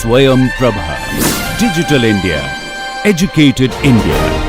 Swayam Prabha. Digital India. Educated India.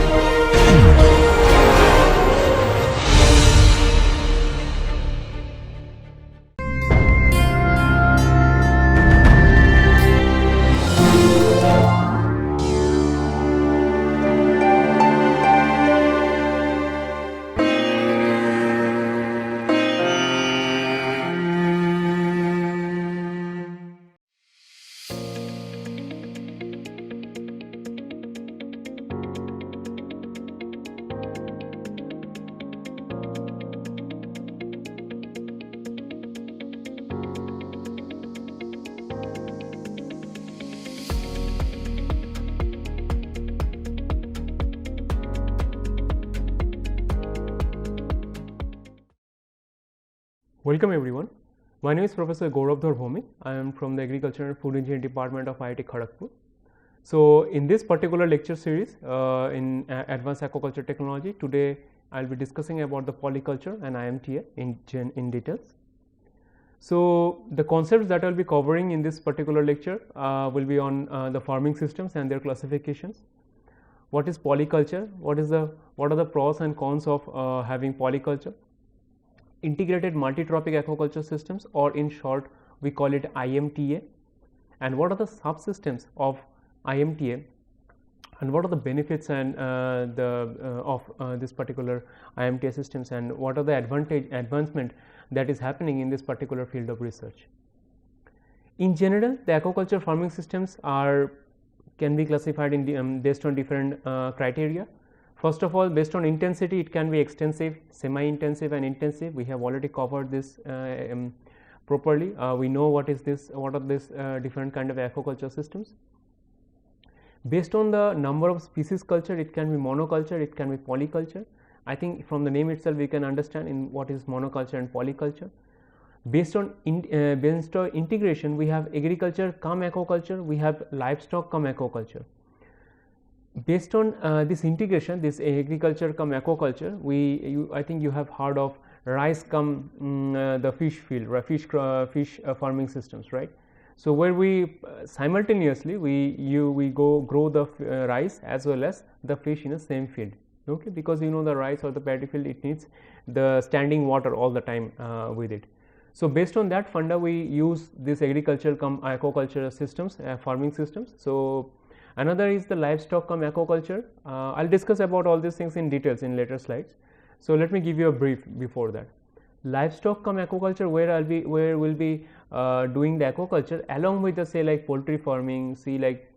Welcome everyone. My name is Professor Gauravdhar Bhaumik. I am from the Agriculture and Food Engineering Department of IIT Kharagpur. So, in this particular lecture series in Advanced Aquaculture Technology, today I will be discussing about the polyculture and IMTA in details. So, the concepts that I will be covering in this particular lecture will be on the farming systems and their classifications. What is polyculture? What are the pros and cons of having polyculture? Integrated multi-tropic aquaculture systems, or in short we call it IMTA, and what are the subsystems of IMTA, and what are the benefits and of this particular IMTA systems, and what are the advancement that is happening in this particular field of research. In general, the aquaculture farming systems can be classified in based on different criteria. First of all, based on intensity, it can be extensive, semi-intensive and intensive. We have already covered this properly. We know what are these different kind of aquaculture systems. Based on the number of species culture, it can be monoculture, it can be polyculture. I think from the name itself we can understand in what is monoculture and polyculture. Based on integration, we have agriculture cum aquaculture, we have livestock cum aquaculture. Based on this integration, this agriculture cum aquaculture, I think you have heard of rice cum the fish field, fish farming systems, right? So, where we simultaneously we go grow the rice as well as the fish in the same field, okay? Because you know the rice or the paddy field, it needs the standing water all the time with it. So, based on that funda, we use this agriculture cum aquaculture systems, farming systems. So, another is the livestock cum aquaculture. I will discuss about all these things in details in later slides. So, let me give you a brief before that. Livestock cum aquaculture, where we will be doing the aquaculture along with the say like poultry farming, like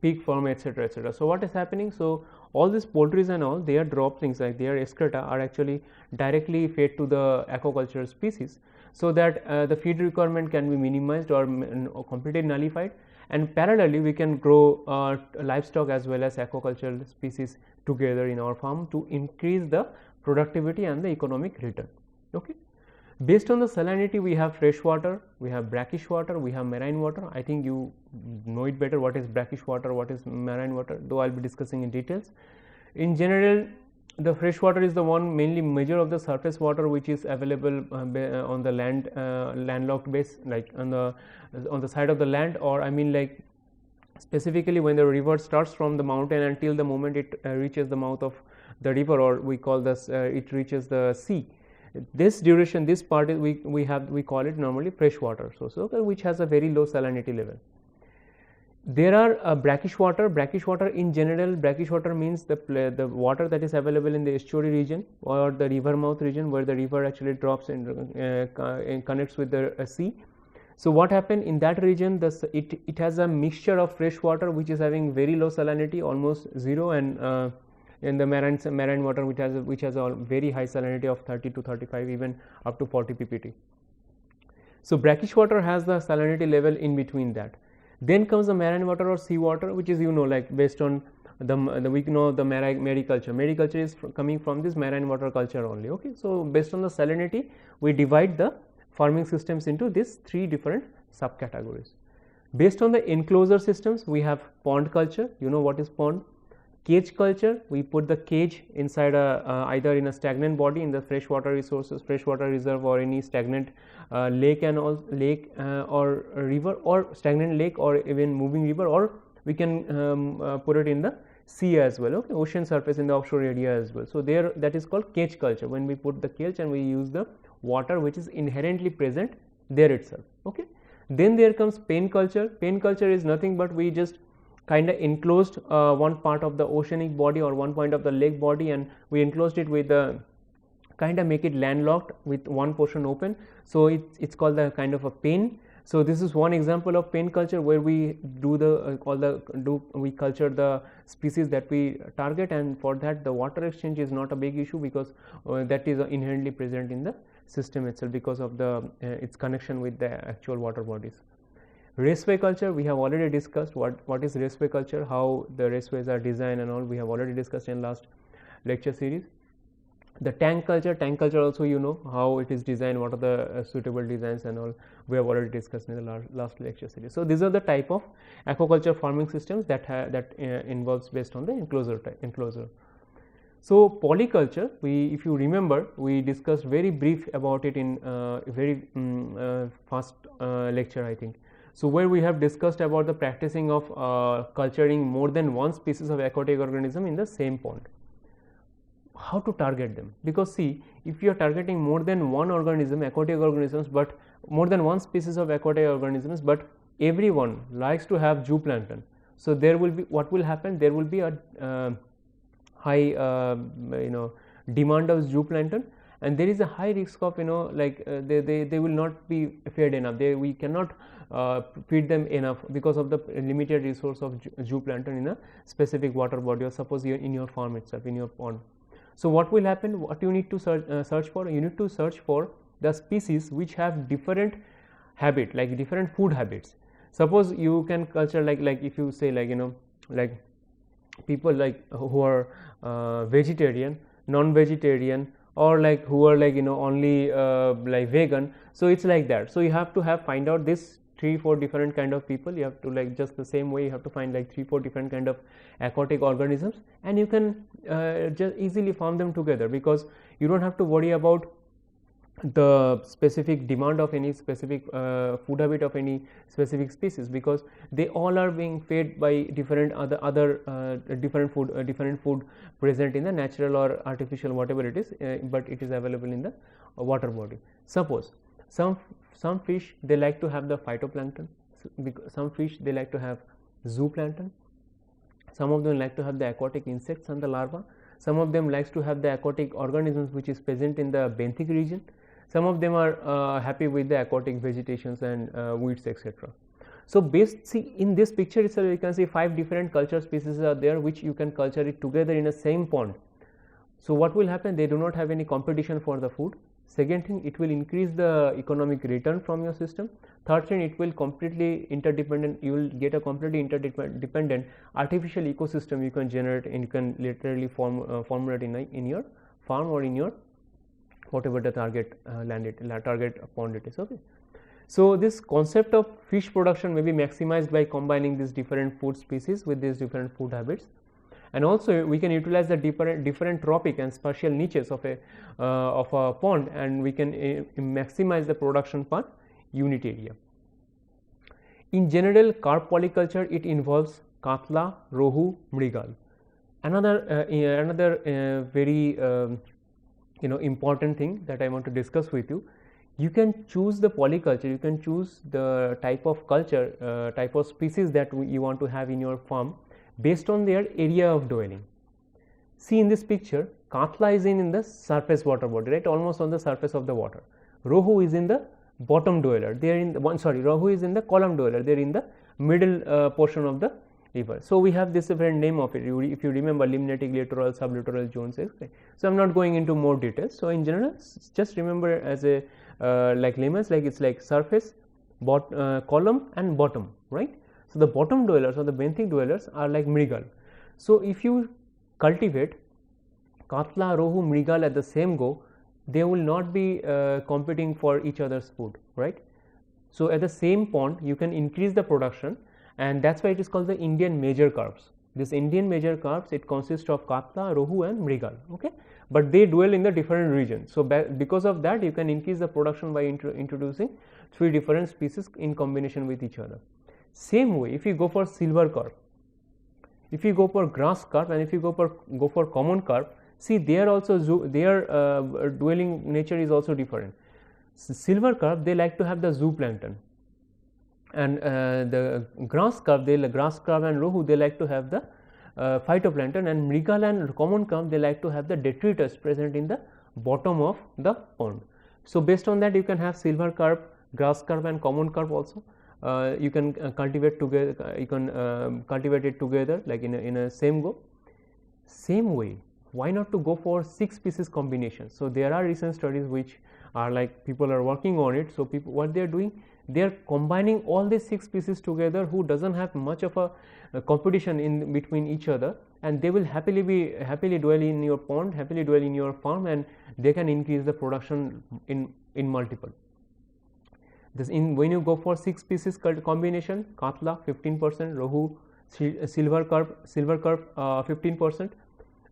pig farm, etc., etc. So, what is happening? So, all these poultries and all, their droppings like their excreta are actually directly fed to the aquaculture species, so that the feed requirement can be minimized or completely nullified. And parallelly, we can grow livestock as well as aquaculture species together in our farm to increase the productivity and the economic return. Okay. Based on the salinity, we have fresh water, we have brackish water, we have marine water. I think you know it better what is brackish water, what is marine water, though I will be discussing in details. In general, the fresh water is the one mainly measure of the surface water which is available on the landlocked base, like on the side of the land, or I mean like specifically when the river starts from the mountain until the moment it reaches the mouth of the river, or we call this it reaches the sea. This duration, this part is we call it normally fresh water source, okay, which has a very low salinity level. There are brackish water. Brackish water in general, brackish water means the water that is available in the estuary region or the river mouth region, where the river actually drops and connects with the sea. So, what happened in that region, it has a mixture of fresh water which is having very low salinity, almost 0, and in the marine water which has a very high salinity of 30 to 35, even up to 40 ppt. So, brackish water has the salinity level in between that. Then comes the marine water or sea water, which is like based on the we know the mariculture. Mariculture is coming from this marine water culture only. Okay, so based on the salinity, we divide the farming systems into these 3 different subcategories. Based on the enclosure systems, we have pond culture. You know what is pond? Cage culture, we put the cage inside either in a stagnant body in the freshwater resources, freshwater reserve, or any stagnant lake and all or river, or stagnant lake, or even moving river, or we can put it in the sea as well, okay, ocean surface in the offshore area as well. So there, that is called cage culture, when we put the cage and we use the water which is inherently present there itself, okay. Then there comes pen culture. Pen culture is nothing but we just kind of enclosed one part of the oceanic body or one point of the lake body, and we enclosed it with the kind of make it landlocked with one portion open. So it's called the kind of a pen. So this is one example of pen culture, where we do the we culture the species that we target, and for that the water exchange is not a big issue, because that is inherently present in the system itself because of the its connection with the actual water bodies. Raceway culture, we have already discussed what is raceway culture, how the raceways are designed and all, we have already discussed in last lecture series. The tank culture also, you know how it is designed, what are the suitable designs and all, we have already discussed in the last lecture series. So these are the type of aquaculture farming systems that involves based on the enclosure. So polyculture, if you remember, we discussed very brief about it in very first lecture, I think. So where we have discussed about the practicing of culturing more than one species of aquatic organism in the same pond. How to target them? Because see, if you are targeting more than one organism, aquatic organisms, but more than one species of aquatic organisms, but everyone likes to have zooplankton. So there will be, what will happen? There will be a high demand of zooplankton, and there is a high risk of they will not be fed enough. We cannot feed them enough because of the limited resource of zooplankton in a specific water body, or suppose in your farm itself, in your pond. So what will happen? What you need to search for? You need to search for the species which have different habit, like different food habits. Suppose you can culture like if you say like people like who are vegetarian, non-vegetarian, or like who are only like vegan. So it's like that. So you have to find out this 3-4 different kind of people. You have to just the same way you have to find like 3-4 different kind of aquatic organisms, and you can just easily farm them together, because you don't have to worry about the specific demand of any specific food habit of any specific species, because they all are being fed by different different food present in the natural or artificial, whatever it is, but it is available in the water body. Suppose some fish, they like to have the phytoplankton, some fish they like to have zooplankton, some of them like to have the aquatic insects and the larvae, some of them likes to have the aquatic organisms which is present in the benthic region, some of them are happy with the aquatic vegetations and weeds, etc. So in this picture itself, you can see 5 different culture species are there, which you can culture it together in a same pond. So what will happen? They do not have any competition for the food. Second thing, it will increase the economic return from your system. Third thing, it will completely interdependent, you will get a completely interdependent artificial ecosystem you can generate, and you can literally formulate in your farm or in your whatever the target target pond it is, okay. So this concept of fish production may be maximized by combining these different food species with these different food habits. And also we can utilize the different trophic and spatial niches of a pond, and we can maximize the production per unit area. In general, carp polyculture, it involves katla, rohu, mrigal. Another very important thing that I want to discuss with you. You can choose the polyculture, you can choose the type of culture, type of species that you want to have in your farm based on their area of dwelling. See in this picture, katla is in the surface water body, right, almost on the surface of the water. Rohu is in the bottom dweller, they are in the rohu is in the column dweller, they are in the middle portion of the river. So we have this different name of it. If you remember, limnatic, littoral, sublittoral zones. Okay. So I'm not going into more details. So in general, just remember as a like layman's, like it's like surface, column and bottom, right. So the bottom dwellers or the benthic dwellers are like mrigal. So if you cultivate katla, rohu, mrigal at the same go, they will not be competing for each other's food, right. So at the same pond, you can increase the production, and that's why it is called the Indian major carps. This Indian major carps, it consists of katla, rohu and mrigal, okay, but they dwell in the different regions. So because of that, you can increase the production by introducing 3 different species in combination with each other. Same way, if you go for silver carp, if you go for grass carp, and if you go for common carp, see there also their dwelling nature is also different. Silver carp, they like to have the zooplankton, and the grass carp and rohu, they like to have the phytoplankton, and mrigal and common carp, they like to have the detritus present in the bottom of the pond. So based on that, you can have silver carp, grass carp and common carp also. You can cultivate together, you can cultivate it together like in a same go. Same way, why not to go for 6 species combination? So there are recent studies which are like people are working on it. So people, what they are doing, they are combining all these 6 species together who doesn't have much of a competition in between each other, and they will happily dwell in your pond, happily dwell in your farm, and they can increase the production in multiple. When you go for 6 species combination, katla 15%, rohu, silver carp 15%,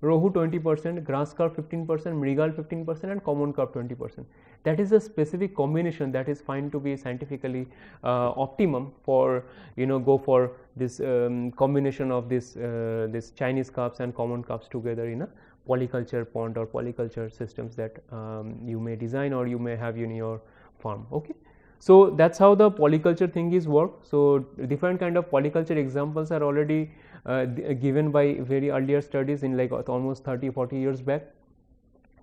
rohu 20%, grass carp 15%, mrigal 15% and common carp 20%. That is a specific combination that is found to be scientifically optimum for go for this combination of this Chinese carps and common carps together in a polyculture pond or polyculture systems that you may design or you may have in your farm. Okay. So that's how the polyculture thing is work. So different kind of polyculture examples are already given by very earlier studies in like almost 30-40 years back.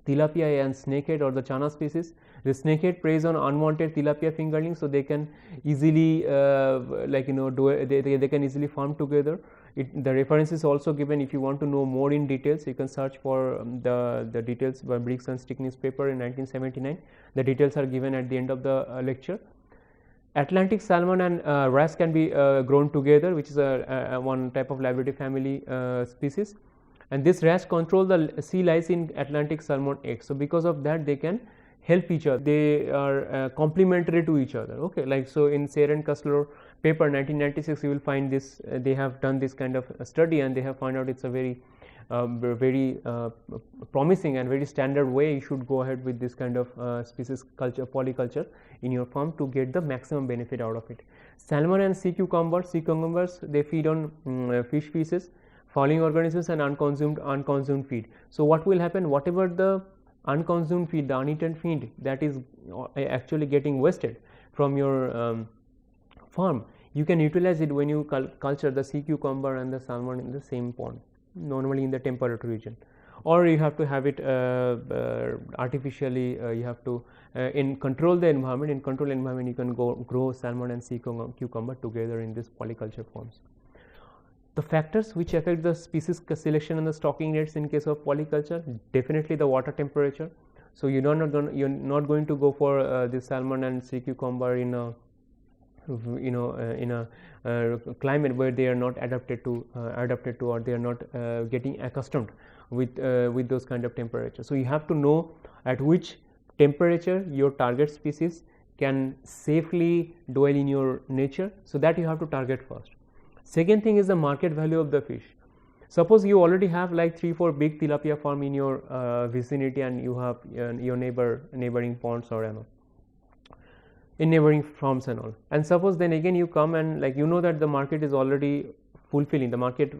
Tilapia and snakehead or the chana species. The snakehead preys on unwanted tilapia fingerlings, so they can easily they can easily farm together. The reference is also given. If you want to know more in details, you can search for the details by Briggs and Stickney's paper in 1979. The details are given at the end of the lecture. Atlantic salmon and wrasse can be grown together, which is a one type of liability family species, and this wrasse control the sea lice in Atlantic salmon eggs. So because of that, they can help each other. They are complementary to each other. Okay, like so in Sayre and Kessler paper 1996, you will find this. They have done this kind of study, and they have found out it's a very promising and very standard way you should go ahead with this kind of species culture, polyculture in your farm to get the maximum benefit out of it. Salmon and sea cucumbers, they feed on fish feces, fouling organisms and unconsumed feed. So what will happen, whatever the unconsumed feed, the uneaten feed that is actually getting wasted from your farm, you can utilize it when you culture the sea cucumber and the salmon in the same pond, normally in the temperate region, or you have to have it artificially. You have to control the environment. In controlled environment, you can grow salmon and sea cucumber together in this polyculture forms. The factors which affect the species selection and the stocking rates in case of polyculture, definitely the water temperature. So you're not going to go for this salmon and sea cucumber in a climate where they are not adapted to or they are not getting accustomed with those kind of temperatures. So you have to know at which temperature your target species can safely dwell in your nature, so that you have to target first. Second thing is the market value of the fish. Suppose you already have like 3-4 big tilapia farm in your vicinity, and you have your neighboring ponds or in neighboring farms and all, and suppose then again you come and that the market is already fulfilling, the market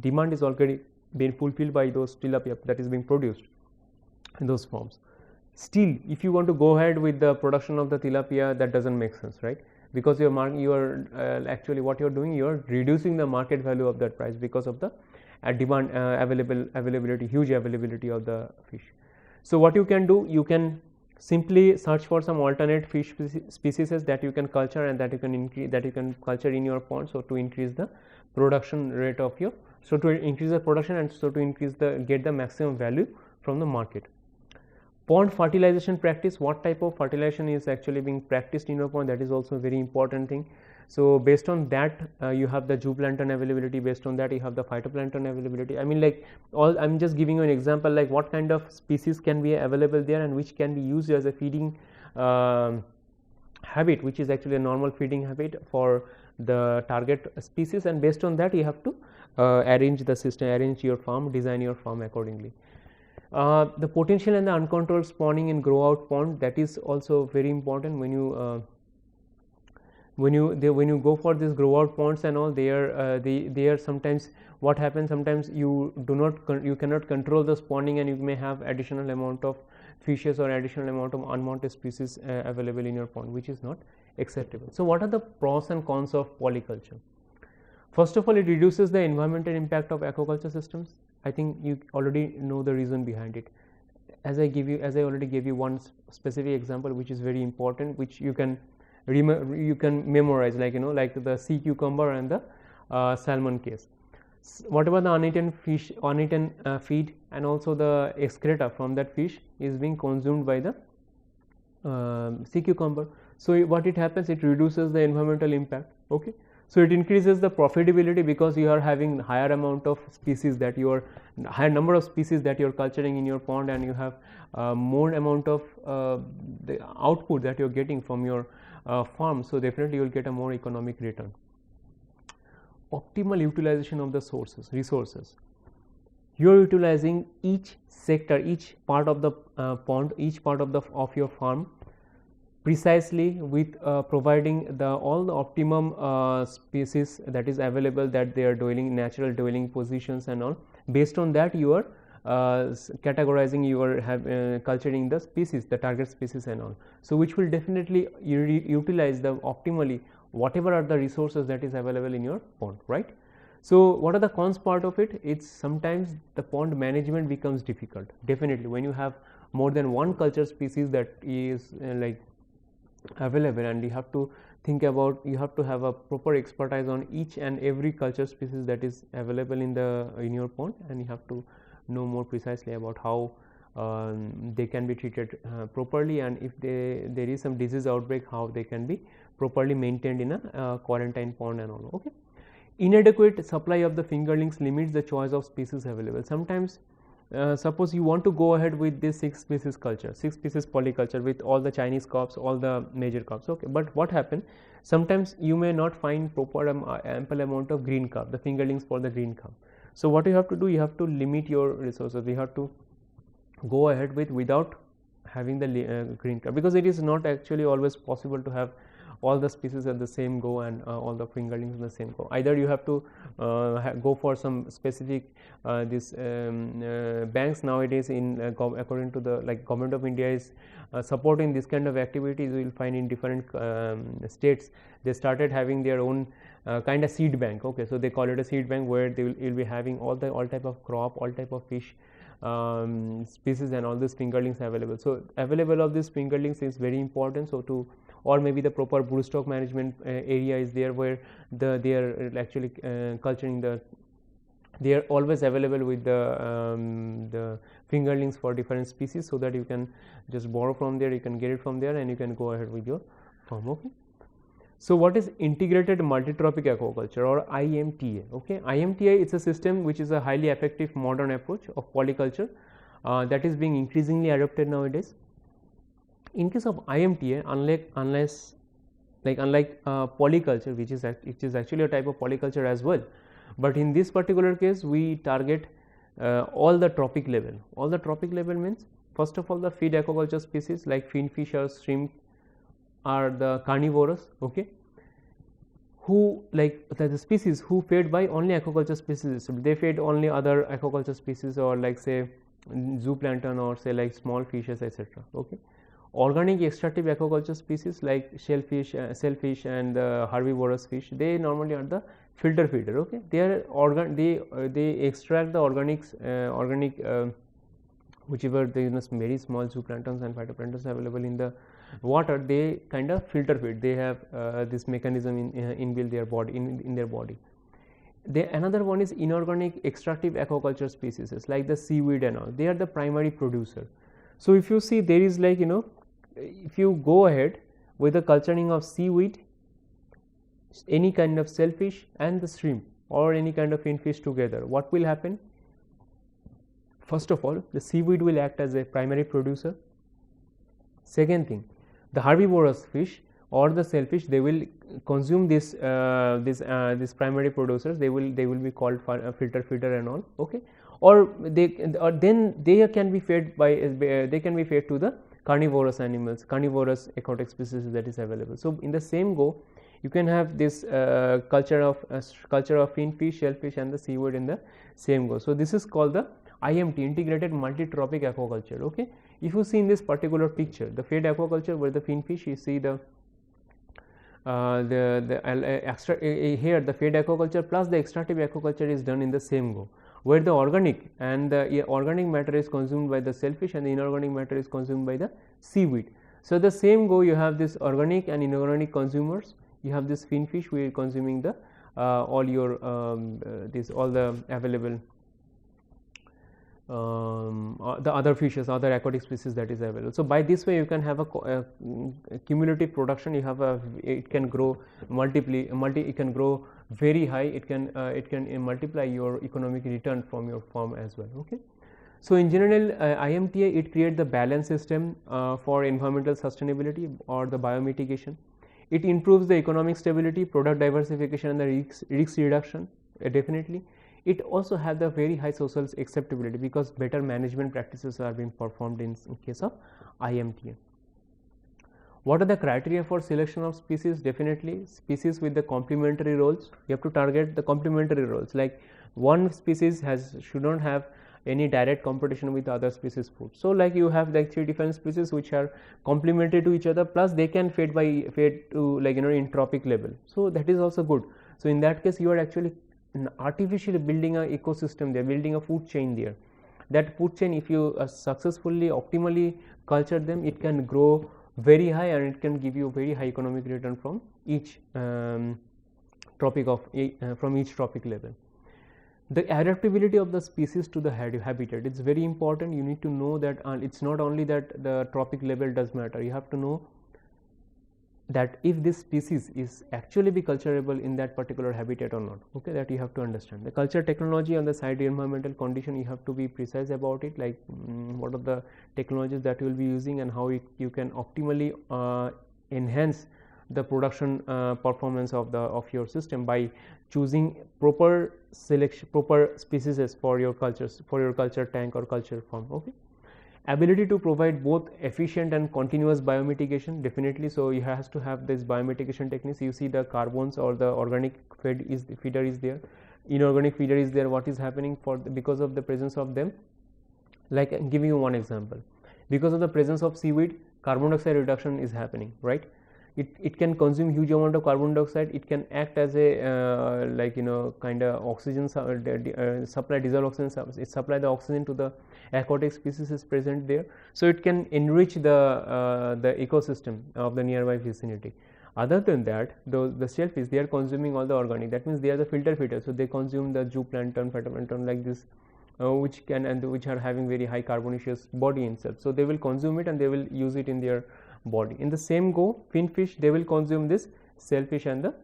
demand is already being fulfilled by those tilapia that is being produced in those farms. Still, if you want to go ahead with the production of the tilapia, that doesn't make sense, right? Because you are actually what you are doing, you are reducing the market value of that price because of the demand availability, huge availability of the fish. So what you can do, you can simply search for some alternate fish species that you can culture and that you can culture in your pond, so to increase the production rate of your, so to increase the production and so to get the maximum value from the market. Pond fertilization practice, what type of fertilization is actually being practiced in your pond, that is also a very important thing. So based on that, you have the zooplankton availability, based on that you have the phytoplankton availability. I mean, I'm just giving you an example, like what kind of species can be available there and which can be used as a feeding habit, which is actually a normal feeding habit for the target species, and based on that you have to arrange the system, arrange your farm, design your farm accordingly. The potential and the uncontrolled spawning in grow out pond, that is also very important. When you go for these grow out ponds and all, they are sometimes what happens, sometimes you cannot control the spawning, and you may have additional amount of fishes or additional amount of unwanted species available in your pond, which is not acceptable. So what are the pros and cons of polyculture? First of all, it reduces the environmental impact of aquaculture systems. I think you already know the reason behind it. As I already gave you one specific example, which is very important, which you can memorize, like the sea cucumber and the salmon case. Whatever the uneaten fish, uneaten feed, and also the excreta from that fish is being consumed by the sea cucumber. So what it happens, it reduces the environmental impact. Okay. So it increases the profitability, because you are having higher amount of species that you are, higher number of species that you are culturing in your pond, and you have more amount of the output that you are getting from your farm. So definitely you will get a more economic return. Optimal utilization of the resources. You are utilizing each sector, each part of the pond, each part of your farm precisely with providing all the optimum species that is available, that they are natural dwelling positions and all. Based on that, you are categorizing, you are culturing the species, the target species and all. So which will definitely utilize the optimally whatever are the resources that is available in your pond, right? So what are the cons part of it? It's sometimes the pond management becomes difficult. Definitely, when you have more than one culture species that is available, and you have to think about, you have to have a proper expertise on each and every culture species that is available in your pond, and you have to know more precisely about how they can be treated properly, and if there is some disease outbreak, how they can be properly maintained in a quarantine pond and all. Okay. Inadequate supply of the fingerlings limits the choice of species available. Sometimes suppose you want to go ahead with this 6 species culture, 6 species polyculture with all the Chinese carps, all the major carps. Okay, but what happens, sometimes you may not find proper ample amount of green carp, the fingerlings for the green carp. So what you have to do, you have to limit your resources. We have to go ahead without having the green carp, because it is not actually always possible to have all the species at the same go and all the fingerlings in the same go. Either you have to go for some specific banks nowadays in according to the Government of India is supporting this kind of activities. You will find in different states they started having their own kind of seed bank. Okay, so they call it a seed bank, where they will be having all type of crop, all type of fish species and all these fingerlings available. So available of these fingerlings is very important. So or maybe the proper broodstock management area is there, where they are actually culturing they are always available with the fingerlings for different species, so that you can just borrow from there, you can get it from there, and you can go ahead with your farm. Okay. So what is integrated multi-trophic aquaculture, or IMTA? Okay, IMTA, it's a system which is a highly effective modern approach of polyculture that is being increasingly adopted nowadays. In case of IMTA, unlike polyculture, which is actually a type of polyculture as well, but in this particular case we target all the trophic level. All the trophic level means, first of all, the feed aquaculture species like finfish or shrimp are the carnivorous. Okay, who the species who fed by only aquaculture species, they fed only other aquaculture species, or like say zooplankton, or say like small fishes, etc. Okay. Organic extractive aquaculture species like shellfish and herbivorous fish, they normally are the filter feeder. Okay, they are they extract the organics, whichever the very small zooplanktons and phytoplanktons available in the water, they kind of filter feed. They have this mechanism inbuilt in their body. Another one is inorganic extractive aquaculture species like the seaweed and all. They are the primary producer. So if you see, there is if you go ahead with the culturing of seaweed, any kind of shellfish and the shrimp, or any kind of finfish together, what will happen? First of all, the seaweed will act as a primary producer. Second thing, the herbivorous fish or the shellfish, they will consume this primary producers. They will be called filter feeder and all. Okay, or then they can be fed by they can be fed to the carnivorous animals, carnivorous aquatic species that is available. So in the same go, you can have this culture of finfish, shellfish, and the seaweed in the same go. So this is called the IMT, integrated multi-tropic aquaculture. Okay, if you see in this particular picture, the fed aquaculture where the finfish, you see the here the fed aquaculture plus the extractive aquaculture is done in the same go, where the organic and the organic matter is consumed by the shellfish and the inorganic matter is consumed by the seaweed. So the same go, you have this organic and inorganic consumers. You have this finfish, we are consuming the all your all the available the other fishes, other aquatic species that is available. So by this way, you can have a cumulative production. You have it can grow it can grow very high. It can multiply your economic return from your farm as well. Okay. So in general, IMTA, it creates the balance system for environmental sustainability or the biomitigation. It improves the economic stability, product diversification, and the risk reduction. Definitely. It also has the very high social acceptability because better management practices are being performed in case of IMTA. What are the criteria for selection of species? Definitely species with the complementary roles. You have to target the complementary roles, like one species should not have any direct competition with other species food. So like you have like 3 different species which are complementary to each other, plus they can fed to like in tropic level. So that is also good. So in that case, you are actually artificially building an ecosystem there, building a food chain there. That food chain, if you successfully optimally culture them, it can grow very high and it can give you very high economic return from each tropic level. The adaptability of the species to the habitat, it's very important. You need to know that it's not only that the tropic level does matter. You have to know that if this species is actually be culturable in that particular habitat or not. Okay, that you have to understand. The culture technology on the site environmental condition, you have to be precise about it, like what are the technologies that you will be using and how you can optimally enhance the production performance of your system by choosing proper species for your culture tank or culture farm. Okay. Ability to provide both efficient and continuous biomitigation, definitely. So you has to have this biomitigation techniques. You see the carbons or the organic feeder is there, inorganic feeder is there. What is happening because of the presence of them? Like I'm giving you one example. Because of the presence of seaweed, carbon dioxide reduction is happening, right? It can consume huge amount of carbon dioxide. It can act as a kind of oxygen supply, dissolved oxygen. It supply the oxygen to the aquatic species is present there. So it can enrich the ecosystem of the nearby vicinity. Other than that, the shellfish, they are consuming all the organic. That means they are the filter feeders. So they consume the zooplankton, phytoplankton like this, which are having very high carbonaceous body itself. So they will consume it and they will use it in their body. In the same go, finfish, they will consume this shellfish and the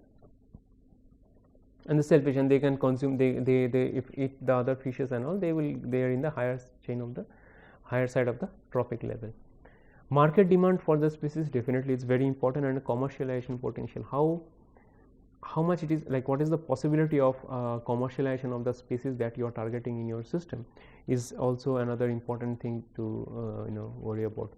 shellfish, and they can consume if eat the other fishes and all, they are in the higher chain of the higher side of the trophic level. Market demand for the species, definitely it's very important, and commercialization potential. How much it is, like what is the possibility of commercialization of the species that you are targeting in your system is also another important thing to worry about.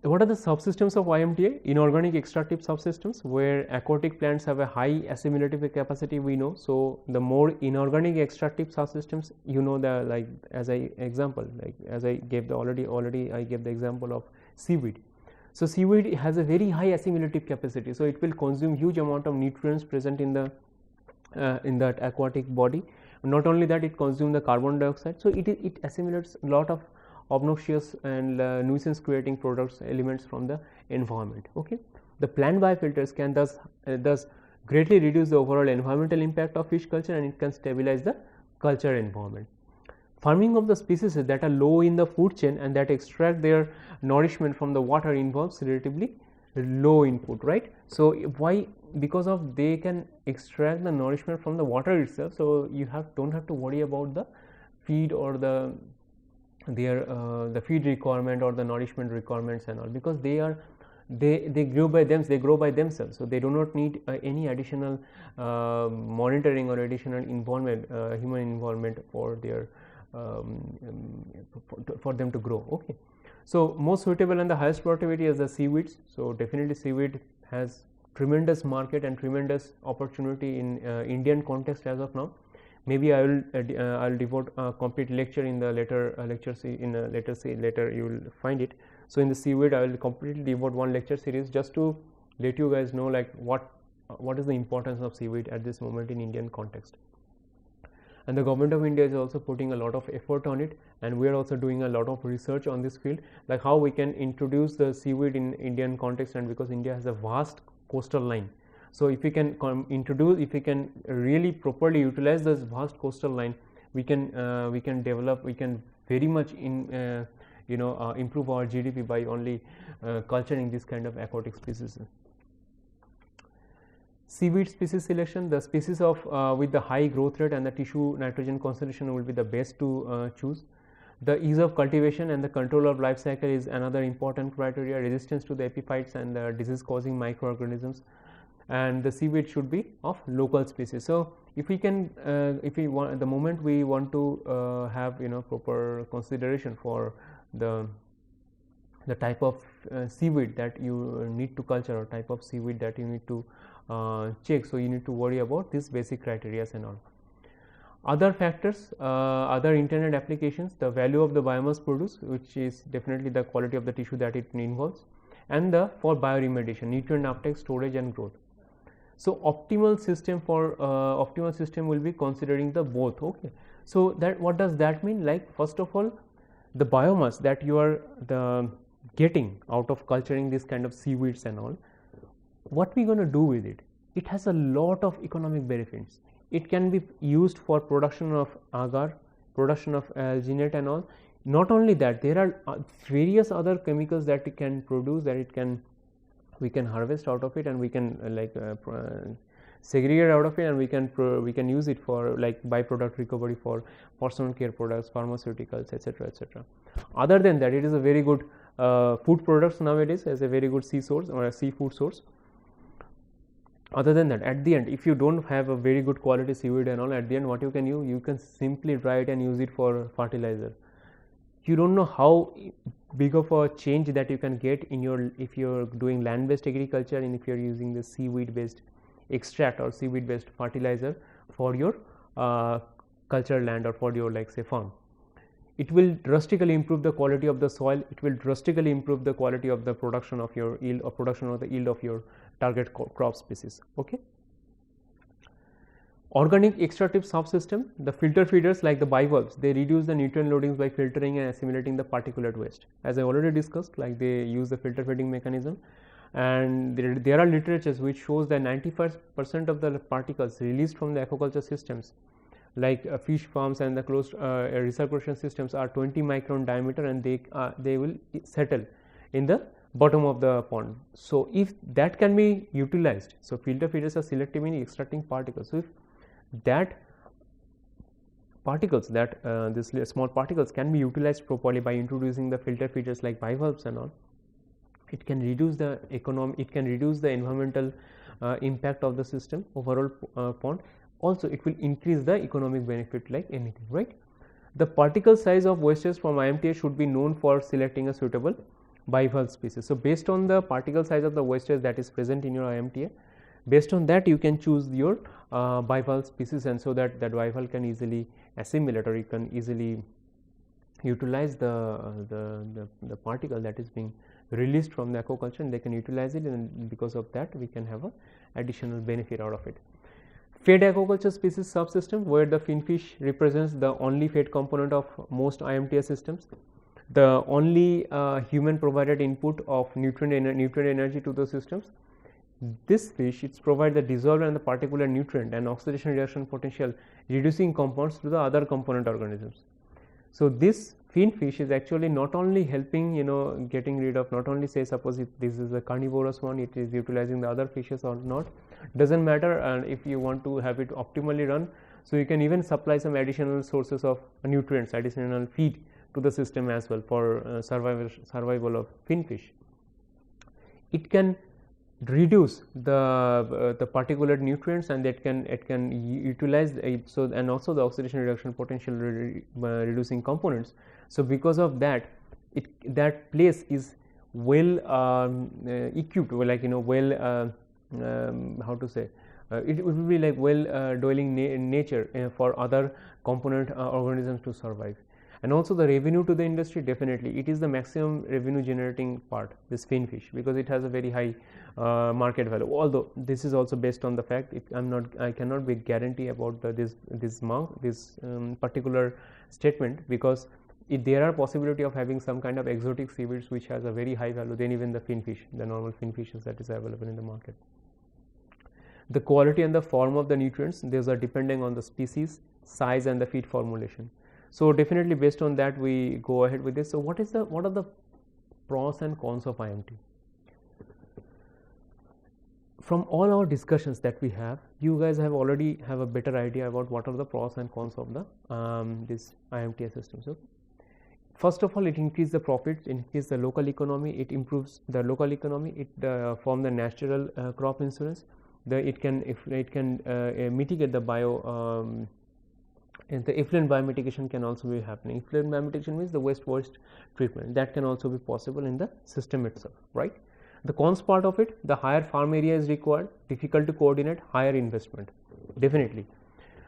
What are the subsystems of IMTA? Inorganic extractive subsystems, where aquatic plants have a high assimilative capacity, we know. So the more inorganic extractive subsystems, as I gave the example of seaweed. So seaweed has a very high assimilative capacity. So it will consume huge amount of nutrients present in that aquatic body. Not only that, it consumes the carbon dioxide. So it assimilates a lot of obnoxious and nuisance creating elements from the environment. Okay, the plant biofilters can thus greatly reduce the overall environmental impact of fish culture, and it can stabilize the culture environment. Farming of the species that are low in the food chain and that extract their nourishment from the water involves relatively low input, right? So why? Because of they can extract the nourishment from the water itself. So you don't have to worry about the feed or the feed requirement or the nourishment requirements and all, because they are they grow by themselves, so they do not need any additional monitoring or additional involvement, human involvement for their for them to grow. Okay, so most suitable and the highest productivity is the seaweeds. So definitely seaweed has tremendous market and tremendous opportunity in Indian context as of now. Maybe I will devote a complete lecture in the later later you will find it. So in the seaweed I will completely devote one lecture series just to let you guys know like what is the importance of seaweed at this moment in Indian context. And the government of India is also putting a lot of effort on it, and we are also doing a lot of research on this field, like how we can introduce the seaweed in Indian context. And because India has a vast coastal line, so if we can if we can really properly utilize this vast coastal line, we can very much improve our GDP by only culturing this kind of aquatic species. Seaweed species selection, the species of with the high growth rate and the tissue nitrogen concentration will be the best to choose. The ease of cultivation and the control of life cycle is another important criteria. Resistance to the epiphytes and the disease causing microorganisms, and the seaweed should be of local species. So if we can if we want, the moment we want to have proper consideration for the type of seaweed that you need to culture or type of seaweed that you need to check, so you need to worry about these basic criteria and all. Other factors, other intended applications, the value of the biomass produced, which is definitely the quality of the tissue that it involves, and the for bioremediation, nutrient uptake, storage and growth. So optimal system for optimal system will be considering the both. Okay, so that what does that mean? Like first of all, the biomass that you are getting out of culturing this kind of seaweeds and all, what we going to do with it? It has a lot of economic benefits. It can be used for production of agar, production of alginate and all. Not only that, there are various other chemicals that it can produce, that we can harvest out of it, and we can segregate out of it, and we can use it for like byproduct recovery for personal care products, pharmaceuticals, etc., etc. Other than that, it is a very good food products nowadays, as a very good sea source or a seafood source. Other than that, at the end, if you don't have a very good quality seaweed and all, at the end what you can use, you can simply dry it and use it for fertilizer. You don't know how big of a change that you can get in your, if you're doing land based agriculture and if you're using the seaweed based extract or seaweed based fertilizer for your cultural land or for your like say farm. It will drastically improve the quality of the soil, it will drastically improve the quality of the production of your yield or production of the yield of your target crop species. Okay. Organic extractive subsystem, the filter feeders like the bivalves, they reduce the nutrient loadings by filtering and assimilating the particulate waste. As I already discussed, like they use the filter feeding mechanism, and there are literatures which shows that 95% of the particles released from the aquaculture systems like fish farms and the closed recirculation systems are 20 micron diameter, and they will settle in the bottom of the pond. So if that can be utilized, so filter feeders are selective in extracting particles. So if that particles that this small particles can be utilized properly by introducing the filter feeders like bivalves and all, it can reduce the environmental impact of the system overall pond. Also it will increase the economic benefit like anything, right? The particle size of wastes from IMTA should be known for selecting a suitable bivalve species. So based on the particle size of the wastes that is present in your IMTA, based on that you can choose your bivalve species, and so that bivalve can easily assimilate or you can easily utilize the particle that is being released from the aquaculture, and they can utilize it, and because of that we can have a additional benefit out of it. Fed aquaculture species subsystem, where the finfish represents the only fed component of most IMTA systems, the only human provided input of nutrient energy to those systems. This fish, it provides the dissolved and the particular nutrient and oxidation reaction potential reducing compounds to the other component organisms. So this finfish is actually not only helping getting rid of, not only say suppose if this is a carnivorous one, it is utilizing the other fishes or not, doesn't matter, and if you want to have it optimally run, so you can even supply some additional sources of nutrients, additional feed to the system as well for survival of finfish. it can reduce the particulate nutrients, and it can utilize it. So, and also the oxidation reduction potential reducing components. So, because of that, that place is well equipped, like well how to say, it will be like well dwelling in nature for other component organisms to survive. And also the revenue to the industry, definitely it is the maximum revenue generating part, this finfish, because it has a very high market value. Although this is also based on the fact, I cannot be guarantee about this particular statement, because if there are possibility of having some kind of exotic seaweeds which has a very high value than even the finfish, the normal finfishes that is available in the market. The quality and the form of the nutrients, these are depending on the species, size, and the feed formulation. So, definitely based on that we go ahead with this. So, what are the pros and cons of IMT? From all our discussions that we have, you guys have already have a better idea about what are the pros and cons of the this IMTA system. So, first of all, it increases the profits, increases the local economy, it improves the local economy, it form the natural crop insurance. It can mitigate the and the effluent biomitigation can also be happening. Effluent biomitigation means the waste treatment, that can also be possible in the system itself, right. The cons part of it, the higher farm area is required, difficult to coordinate, higher investment, definitely.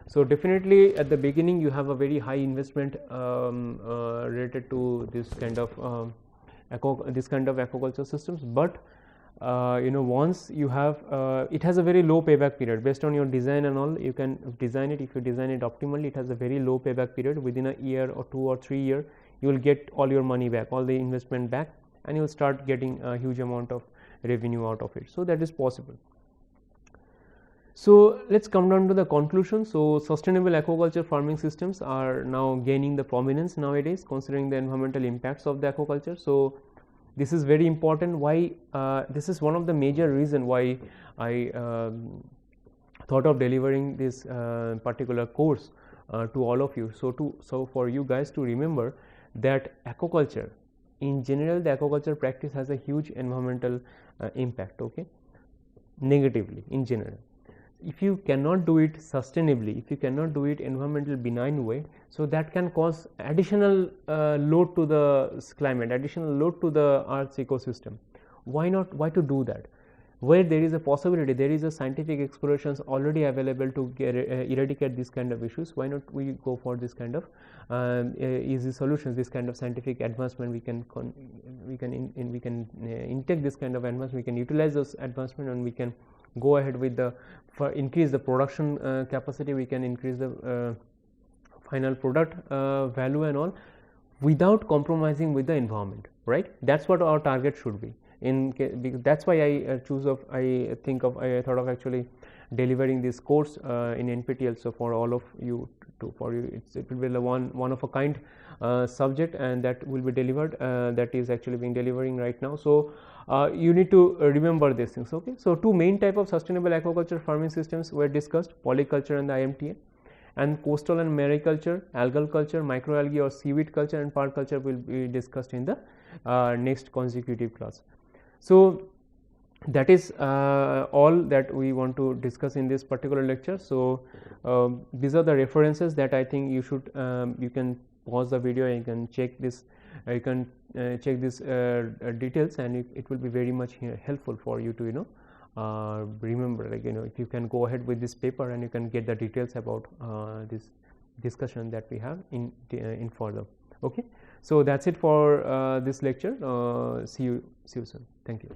So, definitely at the beginning you have a very high investment related to this kind of aquaculture systems, but once you have it has a very low payback period based on your design and all. You can design it, if you design it optimally, it has a very low payback period. Within a year or 2 or 3 years you will get all your money back, all the investment back, and you will start getting a huge amount of revenue out of it. So, that is possible. So, let us come down to the conclusion. So, sustainable aquaculture farming systems are now gaining the prominence nowadays, considering the environmental impacts of the aquaculture. So, this is very important. Why this is one of the major reason why I thought of delivering this particular course to all of you. So for you guys to remember that aquaculture in general, the aquaculture practice has a huge environmental impact, okay, negatively in general. If you cannot do it sustainably, if you cannot do it environmental benign way, so that can cause additional load to the climate, additional load to the Earth's ecosystem. Why not? Why to do that? Where there is a possibility, there is a scientific explorations already available to eradicate this kind of issues. Why not we go for this kind of easy solutions, this kind of scientific advancement? We can intake this kind of advancement, we can utilize those advancement, and we can go ahead with increase the production capacity, we can increase the final product value and all, without compromising with the environment, right. That is what our target should be. That is why I thought of actually delivering this course in NPTEL. So, for all of you, it will be the one of a kind subject, and that will be delivered, that is actually being delivering right now. So, you need to remember these things, okay. So, two main type of sustainable aquaculture farming systems were discussed: polyculture and the IMTA, and coastal and mariculture, algal culture, microalgae or seaweed culture, and park culture will be discussed in the next consecutive class. So, that is all that we want to discuss in this particular lecture. So, these are the references that I think you should you can pause the video and you can check this, check this details, and it will be very much helpful for you to remember, like if you can go ahead with this paper and you can get the details about this discussion that we have in further, okay. So, that is it for this lecture. See you soon. Thank you.